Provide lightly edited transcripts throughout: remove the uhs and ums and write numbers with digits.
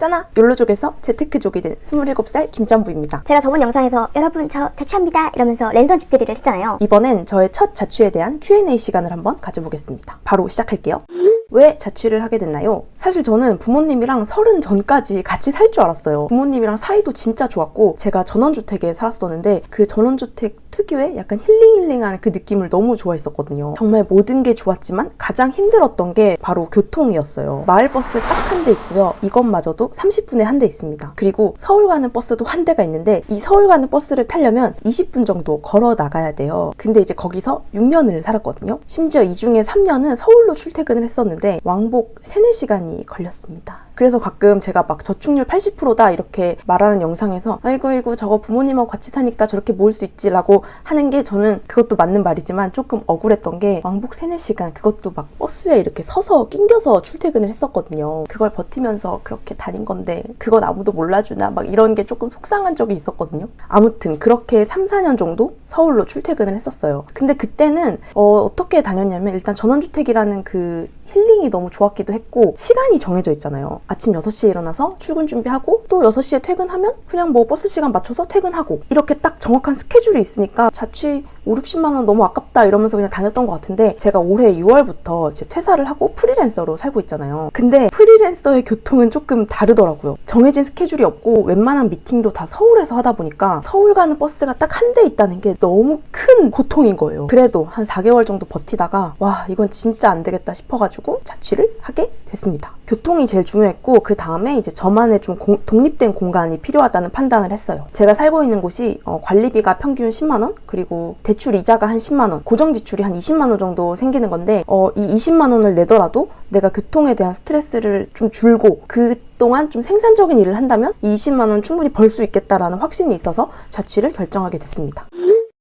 짠아! 욜로족에서 재테크족이 된 27살 김전부입니다. 제가 저번 영상에서 여러분 저 자취합니다 이러면서 랜선 집들이를 했잖아요. 이번엔 저의 첫 자취에 대한 Q&A 시간을 한번 가져보겠습니다. 바로 시작할게요. 왜 자취를 하게 됐나요? 사실 저는 부모님이랑 30 전까지 같이 살 줄 알았어요. 부모님이랑 사이도 진짜 좋았고 제가 전원주택에 살았었는데 그 전원주택 특유의 약간 힐링한 그 느낌을 너무 좋아했었거든요. 정말 모든 게 좋았지만 가장 힘들었던 게 바로 교통이었어요. 마을버스 딱 한 대 있고요. 이것마저도 30분에 한 대 있습니다. 그리고 서울 가는 버스도 한 대가 있는데 이 서울 가는 버스를 타려면 20분 정도 걸어 나가야 돼요. 근데 이제 거기서 6년을 살았거든요. 심지어 이 중에 3년은 서울로 출퇴근을 했었는데 왕복 3, 4시간이 걸렸습니다. 그래서 가끔 제가 막 저축률 80%다 이렇게 말하는 영상에서 아이고 저거 부모님하고 같이 사니까 저렇게 모을 수 있지 라고 하는 게 저는 그것도 맞는 말이지만 조금 억울했던 게 왕복 3, 4시간 그것도 막 버스에 이렇게 서서 낑겨서 출퇴근을 했었거든요. 그걸 버티면서 그렇게 다닌 건데 그건 아무도 몰라주나 막 이런 게 조금 속상한 적이 있었거든요. 아무튼 그렇게 3, 4년 정도 서울로 출퇴근을 했었어요. 근데 그때는 어떻게 다녔냐면 일단 전원주택이라는 그 힐링이 너무 좋았기도 했고 시간이 정해져 있잖아요. 아침 6시에 일어나서 출근 준비하고 또 6시에 퇴근하면 그냥 뭐 버스 시간 맞춰서 퇴근하고 이렇게 딱 정확한 스케줄이 있으니까 자취 5, 60만 원 너무 아깝다 이러면서 그냥 다녔던 것 같은데 제가 올해 6월부터 이제 퇴사를 하고 프리랜서로 살고 있잖아요. 근데 프리랜서의 교통은 조금 다르더라고요. 정해진 스케줄이 없고 웬만한 미팅도 다 서울에서 하다 보니까 서울 가는 버스가 딱 한 대 있다는 게 너무 큰 고통인 거예요. 그래도 한 4개월 정도 버티다가 와 이건 진짜 안 되겠다 싶어가지고 자취를 하게 됐습니다. 교통이 제일 중요했고 그 다음에 이제 저만의 좀 독립된 공간이 필요하다는 판단을 했어요. 제가 살고 있는 곳이 관리비가 평균 10만 원 그리고 대출 이자가 한 10만 원 고정 지출이 한 20만 원 정도 생기는 건데 이 20만 원을 내더라도 내가 교통에 대한 스트레스를 좀 줄고 그동안 좀 생산적인 일을 한다면 이 20만 원 충분히 벌 수 있겠다라는 확신이 있어서 자취를 결정하게 됐습니다.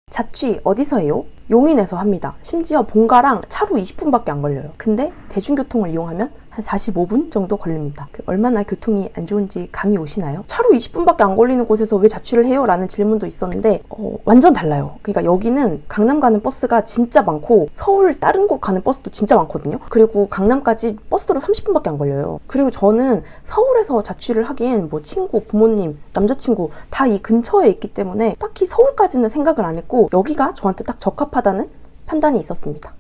자취 어디서 해요? 용인에서 합니다. 심지어 본가랑 차로 20분밖에 안 걸려요. 근데 대중교통을 이용하면 한 45분 정도 걸립니다. 얼마나 교통이 안 좋은지 감이 오시나요? 차로 20분밖에 안 걸리는 곳에서 왜 자취를 해요? 라는 질문도 있었는데 완전 달라요. 그러니까 여기는 강남 가는 버스가 진짜 많고 서울 다른 곳 가는 버스도 진짜 많거든요. 그리고 강남까지 버스로 30분밖에 안 걸려요. 그리고 저는 서울에서 자취를 하기엔 뭐 친구, 부모님, 남자친구 다 이 근처에 있기 때문에 딱히 서울까지는 생각을 안 했고 여기가 저한테 딱 적합하다는 판단이 있었습니다.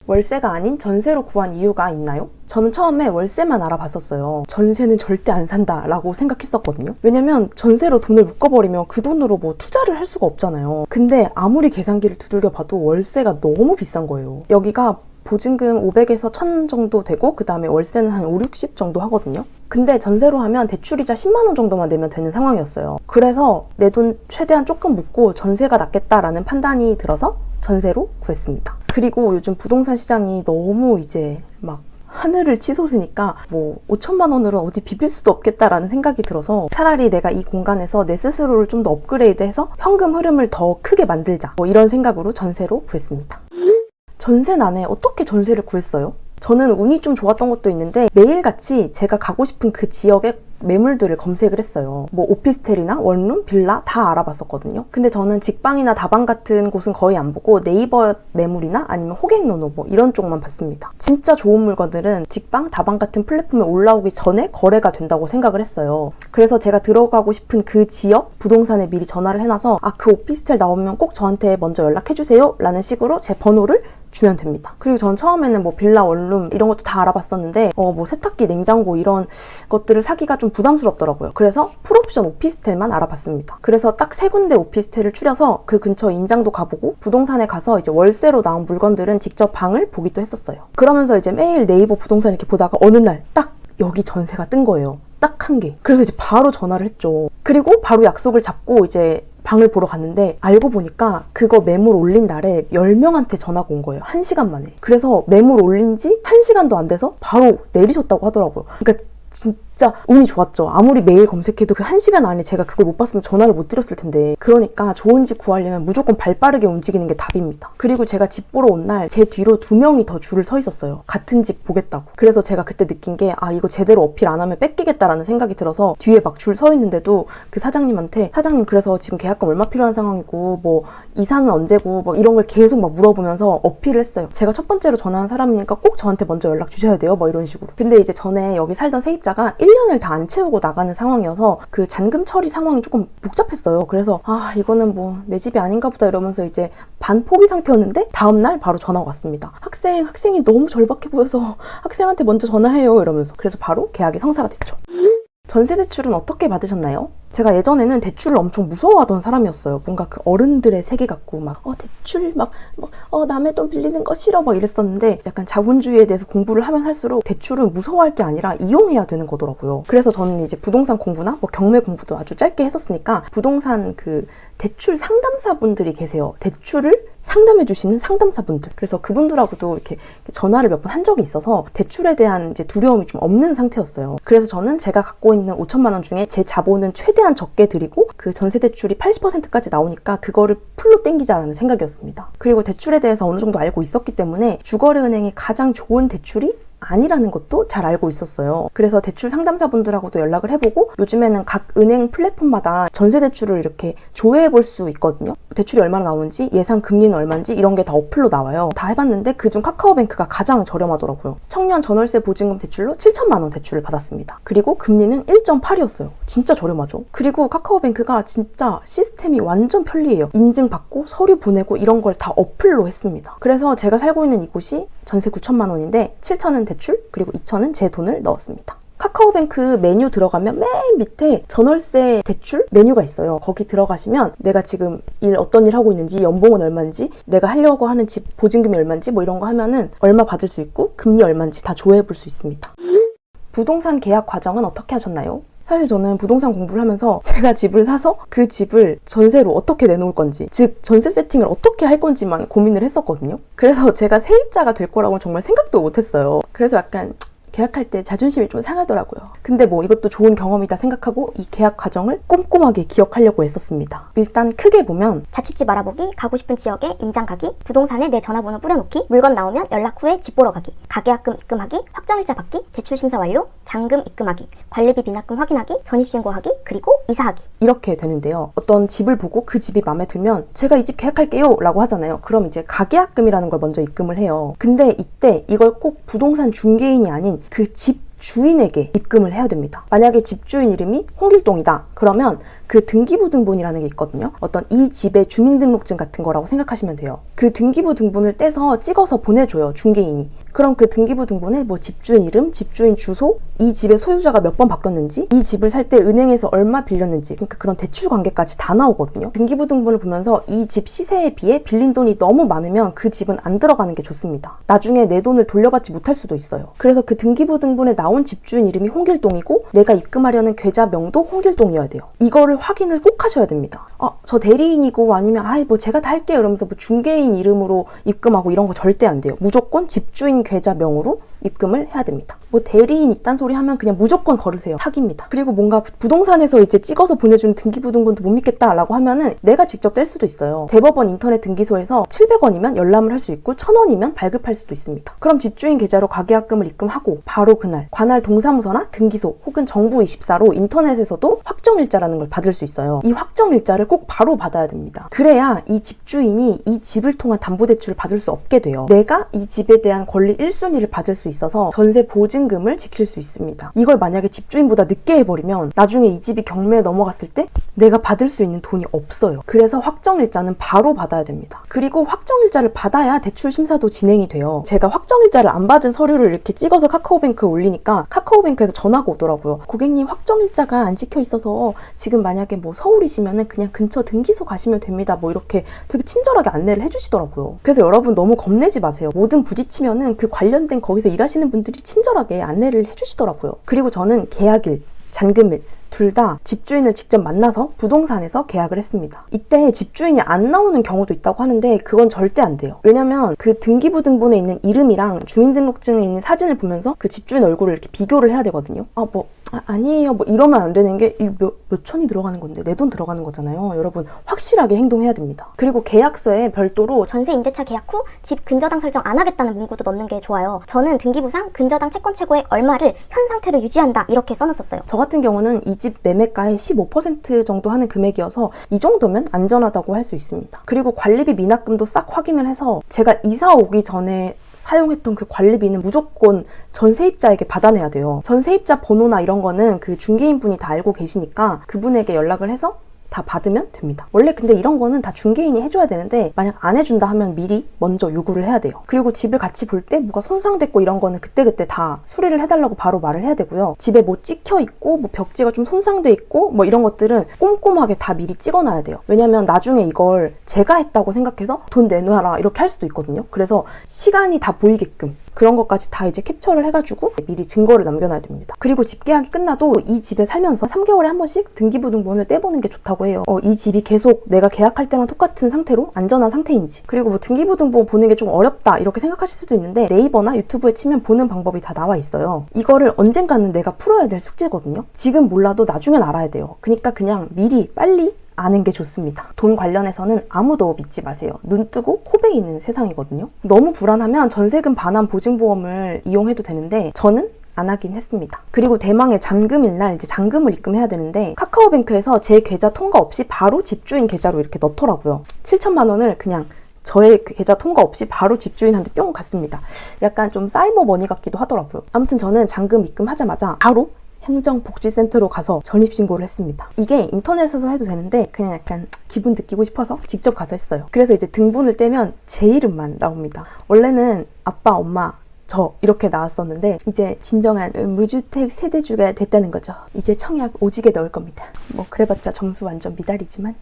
월세가 아닌 전세로 구한 이유가 있나요? 저는 처음에 월세만 알아봤었어요. 전세는 절대 안 산다 라고 생각했었거든요. 왜냐면 전세로 돈을 묶어버리면 그 돈으로 뭐 투자를 할 수가 없잖아요. 근데 아무리 계산기를 두들겨 봐도 월세가 너무 비싼 거예요. 여기가 보증금 500에서 1000 정도 되고 그 다음에 월세는 한 5, 60 정도 하거든요. 근데 전세로 하면 대출이자 10만 원 정도만 내면 되는 상황이었어요. 그래서 내 돈 최대한 조금 묶고 전세가 낫겠다라는 판단이 들어서 전세로 구했습니다. 그리고 요즘 부동산 시장이 너무 이제 막 하늘을 치솟으니까 뭐 5천만 원으로 어디 비빌 수도 없겠다라는 생각이 들어서 차라리 내가 이 공간에서 내 스스로를 좀 더 업그레이드해서 현금 흐름을 더 크게 만들자 뭐 이런 생각으로 전세로 구했습니다. 전세난에 어떻게 전세를 구했어요? 저는 운이 좀 좋았던 것도 있는데 매일같이 제가 가고 싶은 그 지역의 매물들을 검색을 했어요. 뭐 오피스텔이나 원룸, 빌라 다 알아봤었거든요. 근데 저는 직방이나 다방 같은 곳은 거의 안 보고 네이버 매물이나 아니면 호갱노노 뭐 이런 쪽만 봤습니다. 진짜 좋은 물건들은 직방, 다방 같은 플랫폼에 올라오기 전에 거래가 된다고 생각을 했어요. 그래서 제가 들어가고 싶은 그 지역 부동산에 미리 전화를 해놔서 그 오피스텔 나오면 꼭 저한테 먼저 연락해주세요 라는 식으로 제 번호를 주면 됩니다. 그리고 전 처음에는 뭐 빌라, 원룸 이런 것도 다 알아봤었는데 뭐 세탁기, 냉장고 이런 것들을 사기가 좀 부담스럽더라고요. 그래서 풀옵션 오피스텔만 알아봤습니다. 그래서 딱 3군데 오피스텔을 추려서 그 근처 임장도 가보고 부동산에 가서 이제 월세로 나온 물건들은 직접 방을 보기도 했었어요. 그러면서 이제 매일 네이버 부동산 이렇게 보다가 어느 날 딱 여기 전세가 뜬 거예요. 딱 한 개. 그래서 이제 바로 전화를 했죠. 그리고 바로 약속을 잡고 이제 방을 보러 갔는데 알고 보니까 그거 매물 올린 날에 10명한테 전화가 온 거예요. 1시간 만에. 그래서 매물 올린 지 1시간도 안 돼서 바로 내리셨다고 하더라고요. 그러니까 진짜 운이 좋았죠. 아무리 메일 검색해도 그 1시간 안에 제가 그걸 못 봤으면 전화를 못 드렸을 텐데. 그러니까 좋은 집 구하려면 무조건 발빠르게 움직이는 게 답입니다. 그리고 제가 집 보러 온 날 제 뒤로 2명이 더 줄을 서 있었어요. 같은 집 보겠다고. 그래서 제가 그때 느낀 게 이거 제대로 어필 안 하면 뺏기겠다라는 생각이 들어서 뒤에 막 줄 서 있는데도 그 사장님한테 사장님 그래서 지금 계약금 얼마 필요한 상황이고 뭐 이사는 언제고 뭐 이런 걸 계속 막 물어보면서 어필을 했어요. 제가 첫 번째로 전화한 사람이니까 꼭 저한테 먼저 연락 주셔야 돼요. 뭐 이런 식으로. 근데 이제 전에 여기 살던 세입자가 1년을 다 안 채우고 나가는 상황이어서 그 잔금 처리 상황이 조금 복잡했어요. 그래서 이거는 뭐 내 집이 아닌가 보다 이러면서 이제 반 포기 상태였는데 다음날 바로 전화가 왔습니다. 학생이 너무 절박해 보여서 학생한테 먼저 전화해요 이러면서. 그래서 바로 계약이 성사가 됐죠. 전세 대출은 어떻게 받으셨나요? 제가 예전에는 대출을 엄청 무서워하던 사람이었어요. 뭔가 그 어른들의 세계 같고 대출 남의 돈 빌리는 거 싫어 이랬었는데 약간 자본주의에 대해서 공부를 하면 할수록 대출은 무서워할 게 아니라 이용해야 되는 거더라고요. 그래서 저는 이제 부동산 공부나 경매 공부도 아주 짧게 했었으니까 부동산 그 대출 상담사분들이 계세요. 대출을 상담해 주시는 상담사분들. 그래서 그분들하고도 이렇게 전화를 몇 번 한 적이 있어서 대출에 대한 이제 두려움이 좀 없는 상태였어요. 그래서 저는 제가 갖고 있는 5천만 원 중에 제 자본은 최대한 적게 드리고 그 전세 대출이 80%까지 나오니까 그거를 풀로 땡기자라는 생각이었습니다. 그리고 대출에 대해서 어느 정도 알고 있었기 때문에 주거래은행이 가장 좋은 대출이 아니라는 것도 잘 알고 있었어요. 그래서 대출 상담사분들하고도 연락을 해보고 요즘에는 각 은행 플랫폼마다 전세 대출을 이렇게 조회해 볼 수 있거든요. 대출이 얼마나 나오는지, 예상 금리는 얼마인지 이런 게 다 어플로 나와요. 다 해봤는데 그중 카카오뱅크가 가장 저렴하더라고요. 청년 전월세 보증금 대출로 7천만 원 대출을 받았습니다. 그리고 금리는 1.8이었어요. 진짜 저렴하죠. 그리고 카카오뱅크가 진짜 시스템이 완전 편리해요. 인증받고 서류 보내고 이런 걸 다 어플로 했습니다. 그래서 제가 살고 있는 이곳이 전세 9천만 원인데 7천은 대출, 그리고 2천은 제 돈을 넣었습니다. 카카오뱅크 메뉴 들어가면 맨 밑에 전월세 대출 메뉴가 있어요. 거기 들어가시면 내가 지금 어떤 일 하고 있는지, 연봉은 얼마인지, 내가 하려고 하는 집 보증금이 얼마인지 이런 거 하면은 얼마 받을 수 있고 금리 얼마인지 다 조회해 볼 수 있습니다. 부동산 계약 과정은 어떻게 하셨나요? 사실 저는 부동산 공부를 하면서 제가 집을 사서 그 집을 전세로 어떻게 내놓을 건지, 즉 전세 세팅을 어떻게 할 건지만 고민을 했었거든요. 그래서 제가 세입자가 될 거라고는 정말 생각도 못했어요. 그래서 약간 계약할 때 자존심이 좀 상하더라고요. 근데 이것도 좋은 경험이다 생각하고 이 계약 과정을 꼼꼼하게 기억하려고 했었습니다. 일단 크게 보면 자취집 알아보기, 가고 싶은 지역에 임장 가기, 부동산에 내 전화번호 뿌려놓기, 물건 나오면 연락 후에 집 보러 가기, 가계약금 입금하기, 확정일자 받기, 대출 심사 완료, 잔금 입금하기, 관리비 미납금 확인하기, 전입신고하기, 그리고 이사하기. 이렇게 되는데요. 어떤 집을 보고 그 집이 마음에 들면 제가 이 집 계약할게요 라고 하잖아요. 그럼 이제 가계약금이라는 걸 먼저 입금을 해요. 근데 이때 이걸 꼭 부동산 중개인이 아닌 그 집 주인에게 입금을 해야 됩니다. 만약에 집주인 이름이 홍길동이다 그러면 그 등기부등본이라는 게 있거든요. 어떤 이 집의 주민등록증 같은 거라고 생각하시면 돼요. 그 등기부등본을 떼서 찍어서 보내줘요, 중개인이. 그럼 그 등기부등본에 집주인 이름, 집주인 주소, 이 집의 소유자가 몇 번 바뀌었는지, 이 집을 살 때 은행에서 얼마 빌렸는지, 그러니까 그런 대출 관계까지 다 나오거든요. 등기부등본을 보면서 이 집 시세에 비해 빌린 돈이 너무 많으면 그 집은 안 들어가는 게 좋습니다. 나중에 내 돈을 돌려받지 못할 수도 있어요. 그래서 그 등기부등본에 나온 집주인 이름이 홍길동이고 내가 입금하려는 계좌명도 홍길동이어야 돼요. 이거를 확인을 꼭 하셔야 됩니다. 저 대리인이고 아니면 제가 다 할게요 이러면서 중개인 이름으로 입금하고 이런 거 절대 안 돼요. 무조건 집주인 계좌명으로 입금을 해야 됩니다. 대리인 이딴 소리 하면 그냥 무조건 걸으세요. 사기입니다. 그리고 뭔가 부동산에서 이제 찍어서 보내주는 등기부등본도 못 믿겠다라고 하면은 내가 직접 뗄 수도 있어요. 대법원 인터넷 등기소에서 700원이면 열람을 할 수 있고 1000원이면 발급할 수도 있습니다. 그럼 집주인 계좌로 가계약금을 입금하고 바로 그날 관할 동사무소나 등기소 혹은 정부24로 인터넷에서도 확정일자라는 걸 받을 수 있어요. 이 확정일자를 꼭 바로 받아야 됩니다. 그래야 이 집주인이 이 집을 통한 담보대출을 받을 수 없게 돼요. 내가 이 집에 대한 권리 1순위를 받을 수 있어서 전세 보증금을 지킬 수 있습니다. 이걸 만약에 집주인보다 늦게 해버리면 나중에 이 집이 경매에 넘어갔을 때 내가 받을 수 있는 돈이 없어요. 그래서 확정일자는 바로 받아야 됩니다. 그리고 확정일자를 받아야 대출 심사도 진행이 돼요. 제가 확정일자를 안 받은 서류를 이렇게 찍어서 카카오뱅크에 올리니까 카카오뱅크에서 전화가 오더라고요. 고객님 확정일자가 안 찍혀 있어서 지금 만약에 서울이시면은 그냥 근처 등기소 가시면 됩니다. 이렇게 되게 친절하게 안내를 해주시더라고요. 그래서 여러분 너무 겁내지 마세요. 뭐든 부딪히면은 그 관련된 거기서 일하시는 분들이 친절하게 안내를 해주시더라고요. 그리고 저는 계약일, 잔금일 둘 다 집주인을 직접 만나서 부동산에서 계약을 했습니다. 이때 집주인이 안 나오는 경우도 있다고 하는데 그건 절대 안 돼요. 왜냐면 그 등기부등본에 있는 이름이랑 주민등록증에 있는 사진을 보면서 그 집주인 얼굴을 이렇게 비교를 해야 되거든요. 아니에요 이러면 안 되는 게 몇 천이 들어가는 건데 내 돈 들어가는 거잖아요. 여러분 확실하게 행동해야 됩니다. 그리고 계약서에 별도로 전세 임대차 계약 후 집 근저당 설정 안 하겠다는 문구도 넣는 게 좋아요. 저는 등기부상 근저당 채권 최고액 얼마를 현 상태로 유지한다 이렇게 써놨었어요. 저 같은 경우는 이 집 매매가의 15% 정도 하는 금액이어서 이 정도면 안전하다고 할 수 있습니다. 그리고 관리비 미납금도 싹 확인을 해서 제가 이사 오기 전에 사용했던 그 관리비는 무조건 전세입자에게 받아내야 돼요. 전세입자 번호나 이런 거는 그 중개인분이 다 알고 계시니까 그분에게 연락을 해서 다 받으면 됩니다. 원래 근데 이런 거는 다 중개인이 해줘야 되는데 만약 안 해준다 하면 미리 먼저 요구를 해야 돼요. 그리고 집을 같이 볼 때 뭐가 손상됐고 이런 거는 그때그때 다 수리를 해달라고 바로 말을 해야 되고요. 집에 뭐 찍혀 있고 뭐 벽지가 좀 손상돼 있고 뭐 이런 것들은 꼼꼼하게 다 미리 찍어놔야 돼요. 왜냐면 나중에 이걸 제가 했다고 생각해서 돈 내놔라 이렇게 할 수도 있거든요. 그래서 시간이 다 보이게끔 그런 것까지 다 이제 캡처를 해가지고 미리 증거를 남겨놔야 됩니다. 그리고 집 계약이 끝나도 이 집에 살면서 3개월에 한 번씩 등기부등본을 떼보는 게 좋다고 해요. 이 집이 계속 내가 계약할 때랑 똑같은 상태로 안전한 상태인지, 그리고 뭐 등기부등본 보는 게 좀 어렵다 이렇게 생각하실 수도 있는데 네이버나 유튜브에 치면 보는 방법이 다 나와 있어요. 이거를 언젠가는 내가 풀어야 될 숙제거든요. 지금 몰라도 나중엔 알아야 돼요. 그러니까 그냥 미리 빨리 아는 게 좋습니다. 돈 관련해서는 아무도 믿지 마세요. 눈 뜨고 코 베이는 세상이거든요. 너무 불안하면 전세금 반환 보증보험을 이용해도 되는데 저는 안 하긴 했습니다. 그리고 대망의 잔금일날 이제 잔금을 입금해야 되는데 카카오뱅크에서 제 계좌 통과 없이 바로 집주인 계좌로 이렇게 넣더라고요. 7천만 원을 그냥 저의 계좌 통과 없이 바로 집주인한테 뿅 갔습니다. 약간 좀 사이버 머니 같기도 하더라고요. 아무튼 저는 잔금 입금하자마자 바로 행정복지센터로 가서 전입신고를 했습니다. 이게 인터넷에서 해도 되는데 그냥 약간 기분 느끼고 싶어서 직접 가서 했어요. 그래서 이제 등본을 떼면 제 이름만 나옵니다. 원래는 아빠, 엄마, 저 이렇게 나왔었는데 이제 진정한 무주택 세대주가 됐다는 거죠. 이제 청약 오지게 넣을 겁니다. 뭐 그래봤자 점수 완전 미달이지만.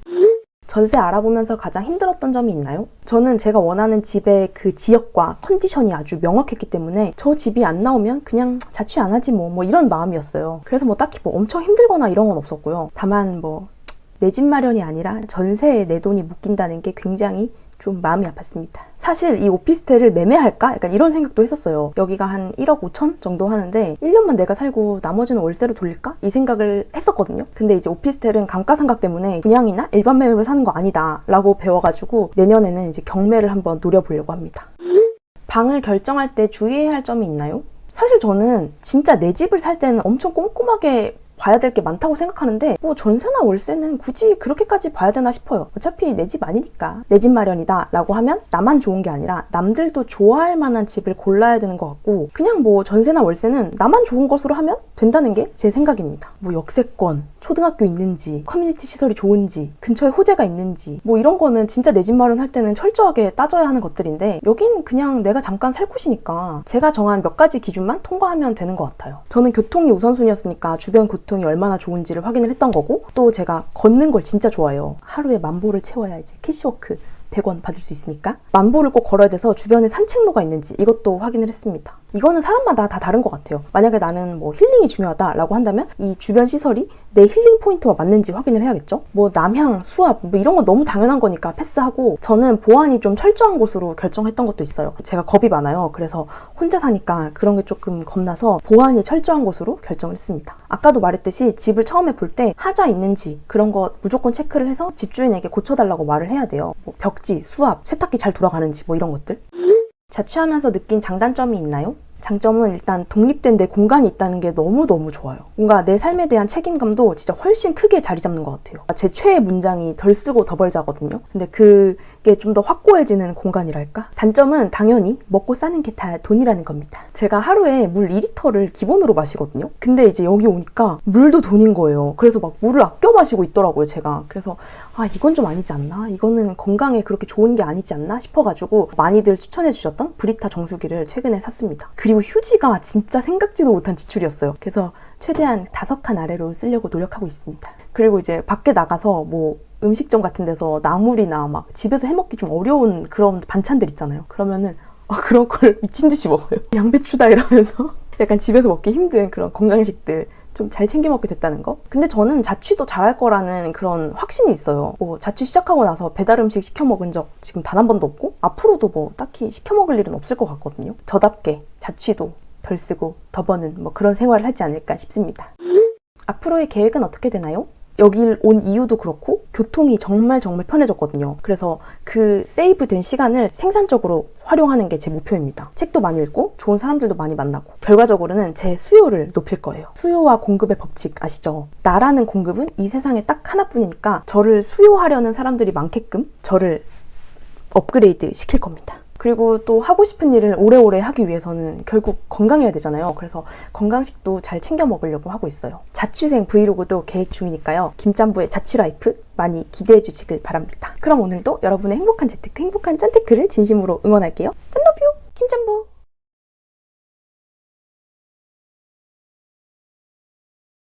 전세 알아보면서 가장 힘들었던 점이 있나요? 저는 제가 원하는 집의 그 지역과 컨디션이 아주 명확했기 때문에 저 집이 안 나오면 그냥 자취 안 하지 뭐 이런 마음이었어요. 그래서 뭐 딱히 뭐 엄청 힘들거나 이런 건 없었고요. 다만 뭐 내 집 마련이 아니라 전세에 내 돈이 묶인다는 게 굉장히 좀 마음이 아팠습니다. 사실 이 오피스텔을 매매할까? 약간 이런 생각도 했었어요. 여기가 한 1억 5천 정도 하는데 1년만 내가 살고 나머지는 월세로 돌릴까? 이 생각을 했었거든요. 근데 이제 오피스텔은 감가상각 때문에 분양이나 일반 매매로 사는 거 아니다 라고 배워가지고 내년에는 이제 경매를 한번 노려보려고 합니다. 방을 결정할 때 주의해야 할 점이 있나요? 사실 저는 진짜 내 집을 살 때는 엄청 꼼꼼하게 봐야 될 게 많다고 생각하는데 뭐 전세나 월세는 굳이 그렇게까지 봐야 되나 싶어요. 어차피 내 집 아니니까. 내 집 마련이다 라고 하면 나만 좋은 게 아니라 남들도 좋아할 만한 집을 골라야 되는 것 같고 그냥 뭐 전세나 월세는 나만 좋은 것으로 하면 된다는 게 제 생각입니다. 뭐 역세권, 초등학교 있는지, 커뮤니티 시설이 좋은지, 근처에 호재가 있는지 뭐 이런 거는 진짜 내 집 마련할 때는 철저하게 따져야 하는 것들인데 여긴 그냥 내가 잠깐 살 곳이니까 제가 정한 몇 가지 기준만 통과하면 되는 것 같아요. 저는 교통이 우선순위였으니까 주변 교통이 얼마나 좋은지를 확인을 했던 거고 또 제가 걷는 걸 진짜 좋아해요. 하루에 10,000보를 채워야 이제 캐시워크 100원 받을 수 있으니까 10,000보를 꼭 걸어야 돼서 주변에 산책로가 있는지 이것도 확인을 했습니다. 이거는 사람마다 다 다른 것 같아요. 만약에 나는 뭐 힐링이 중요하다라고 한다면 이 주변 시설이 내 힐링 포인트와 맞는지 확인을 해야겠죠. 뭐 남향, 수압 뭐 이런 거 너무 당연한 거니까 패스하고 저는 보안이 좀 철저한 곳으로 결정했던 것도 있어요. 제가 겁이 많아요. 그래서 혼자 사니까 그런 게 조금 겁나서 보안이 철저한 곳으로 결정을 했습니다. 아까도 말했듯이 집을 처음에 볼 때 하자 있는지 그런 거 무조건 체크를 해서 집주인에게 고쳐달라고 말을 해야 돼요. 뭐 벽지, 수압, 세탁기 잘 돌아가는지 뭐 이런 것들. 자취하면서 느낀 장단점이 있나요? 장점은 일단 독립된 내 공간이 있다는 게 너무너무 좋아요. 뭔가 내 삶에 대한 책임감도 진짜 훨씬 크게 자리 잡는 것 같아요. 제 최애 문장이 덜 쓰고 더 벌자거든요. 근데 그게 좀 더 확고해지는 공간이랄까? 단점은 당연히 먹고 사는 게 다 돈이라는 겁니다. 제가 하루에 물 2리터를 기본으로 마시거든요. 근데 이제 여기 오니까 물도 돈인 거예요. 그래서 막 물을 아껴 마시고 있더라고요, 제가. 그래서 이건 좀 아니지 않나? 이거는 건강에 그렇게 좋은 게 아니지 않나? 싶어가지고 많이들 추천해 주셨던 브리타 정수기를 최근에 샀습니다. 그리고 휴지가 진짜 생각지도 못한 지출이었어요. 그래서 최대한 5칸 아래로 쓰려고 노력하고 있습니다. 그리고 이제 밖에 나가서 뭐 음식점 같은 데서 나물이나 막 집에서 해먹기 좀 어려운 그런 반찬들 있잖아요. 그러면은 그런 걸 미친 듯이 먹어요. 양배추다 이러면서 약간 집에서 먹기 힘든 그런 건강식들 좀 잘 챙겨 먹게 됐다는 거? 근데 저는 자취도 잘할 거라는 그런 확신이 있어요. 뭐 자취 시작하고 나서 배달 음식 시켜 먹은 적 지금 단 한 번도 없고 앞으로도 뭐 딱히 시켜 먹을 일은 없을 것 같거든요. 저답게 자취도 덜 쓰고 더 버는 뭐 그런 생활을 하지 않을까 싶습니다. 앞으로의 계획은 어떻게 되나요? 여길 온 이유도 그렇고 교통이 정말 편해졌거든요. 그래서 그 세이브된 시간을 생산적으로 활용하는 게 제 목표입니다. 책도 많이 읽고 좋은 사람들도 많이 만나고 결과적으로는 제 수요를 높일 거예요. 수요와 공급의 법칙 아시죠? 나라는 공급은 이 세상에 딱 하나뿐이니까 저를 수요하려는 사람들이 많게끔 저를 업그레이드 시킬 겁니다. 그리고 또 하고 싶은 일을 오래오래 하기 위해서는 결국 건강해야 되잖아요. 그래서 건강식도 잘 챙겨 먹으려고 하고 있어요. 자취생 브이로그도 계획 중이니까요. 김짬보의 자취 라이프 많이 기대해 주시길 바랍니다. 그럼 오늘도 여러분의 행복한 재테크, 행복한 짠테크를 진심으로 응원할게요. 짠러뷰 김짬보!